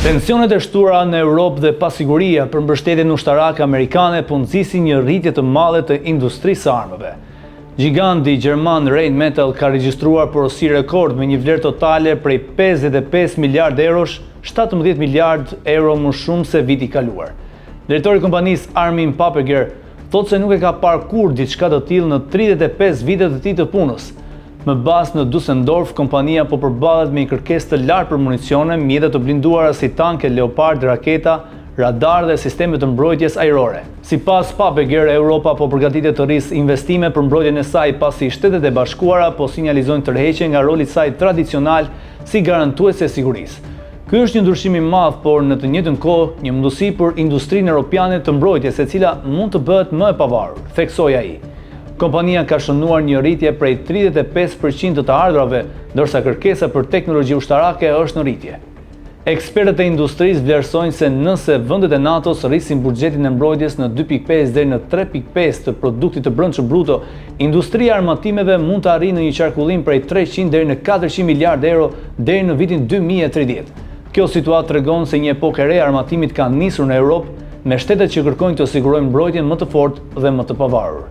Tensionet e shtuara në Europë dhe pasiguria për mbështetjen ushtarake amerikane po nxisin një rritje të madhe të industrisë së armëve. Giganti gjerman Rheinmetall ka regjistruar porosi rekord me një vlerë totale prej 55 miliardë eurosh, 17 miliardë euro më shumë se viti i kaluar. Drejtori i kompanisë Armin Paperger thotë se nuk e ka parë kurrë diçka të tillë në 35 vitet e tij të punës. Më bazë në Düsseldorf, kompania po përballet me një kërkesë të lartë për municione, mjete të blinduara si tanke Leopard, raketa, radar dhe sisteme të mbrojtjes ajrore. Sipas Paperger, Europa po përgatitet të rrisë investime për mbrojtjen e saj pasi Shtetet e Bashkuara po sinjalizojnë tërheqje nga roli i saj tradicional si garantuese e sigurisë. Ky është një ndryshim i madh, por në të njëjtën kohë një mundësi për industrinë europiane të mbrojtjes, e cila mund të bëhet më e pavarur, theksoi ai. Kompania ka shënuar një rritje prej 35% të ardhurave, ndërsa kërkesa për teknologji ushtarake është në rritje. Ekspertët e industrisë vlerësojnë se nëse vendet e NATO-s rrisin buxhetin e mbrojtjes në 2.5 deri në 3.5 të produktit të brendshëm bruto, industria e armatimeve mund të arrijë në një qarkullim prej 300 deri në 400 miliardë euro deri në vitin 2030. Kjo situatë tregon se një epokë e re e armatimit ka nisur në Europë, me shtetet që kërkojnë të sigurojnë mbrojtjen më të fortë dhe më të pavarur.